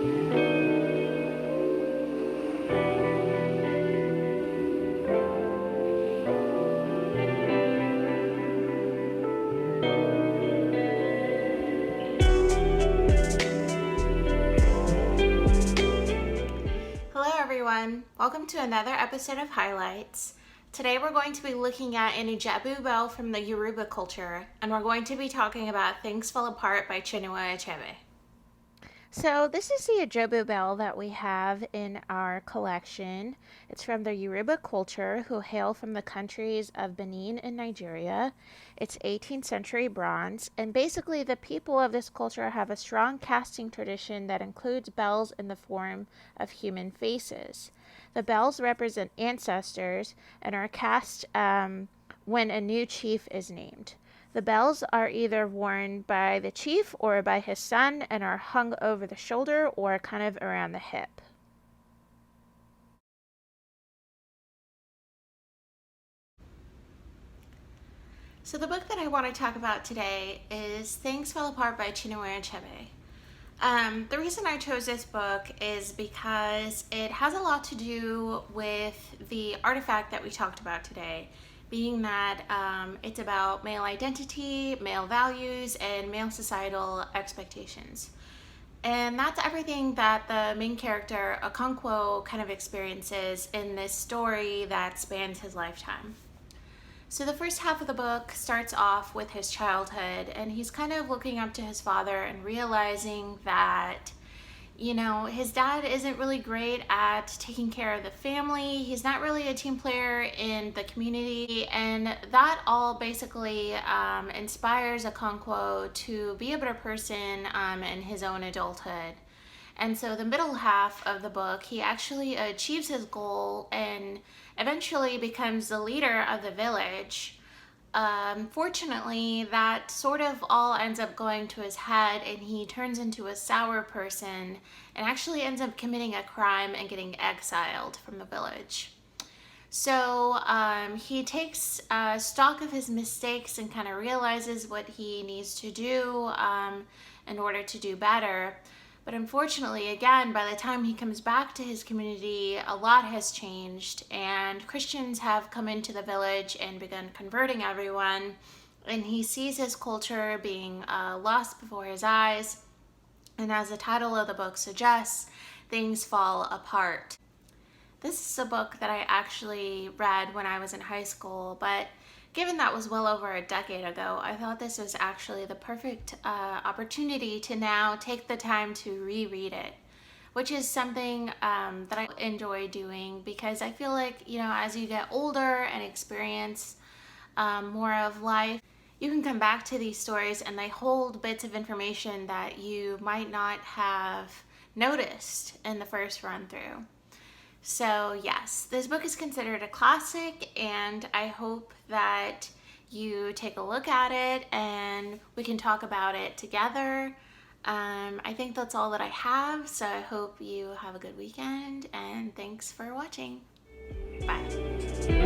Hello everyone, welcome to another episode of Highlights. Today we're going to be looking at an Ijebu Bell from the Yoruba culture, and we're going to be talking about Things Fall Apart by Chinua Achebe. So this is the Ijebu Bell that we have in our collection. It's from the Yoruba culture, who hail from the countries of Benin and Nigeria. It's 18th century bronze, and basically the people of this culture have a strong casting tradition that includes bells in the form of human faces. The bells represent ancestors and are cast when a new chief is named. The bells are either worn by the chief or by his son and are hung over the shoulder or kind of around the hip. So the book that I want to talk about today is Things Fell Apart by Chinua Achebe. The reason I chose this book is because it has a lot to do with the artifact that we talked about today, being that it's about male identity, male values, and male societal expectations. And that's everything that the main character, Okonkwo, kind of experiences in this story that spans his lifetime. So the first half of the book starts off with his childhood, and he's kind of looking up to his father and realizing that, his dad isn't really great at taking care of the family. He's not really a team player in the community, and that all basically inspires Okonkwo to be a better person in his own adulthood. And so the middle half of the book, he actually achieves his goal and eventually becomes the leader of the village. Fortunately, that sort of all ends up going to his head, and he turns into a sour person and actually ends up committing a crime and getting exiled from the village. So he takes stock of his mistakes and kind of realizes what he needs to do in order to do better. But unfortunately, again, by the time he comes back to his community, a lot has changed, and Christians have come into the village and begun converting everyone, and he sees his culture being lost before his eyes, and as the title of the book suggests, things fall apart. This is a book that I actually read when I was in high school, but given that was well over a decade ago, I thought this was actually the perfect opportunity to now take the time to reread it, which is something that I enjoy doing because I feel like, as you get older and experience more of life, you can come back to these stories and they hold bits of information that you might not have noticed in the first run through. So yes, this book is considered a classic, and I hope that you take a look at it and we can talk about it together. I think that's all that I have, so I hope you have a good weekend, and thanks for watching. Bye.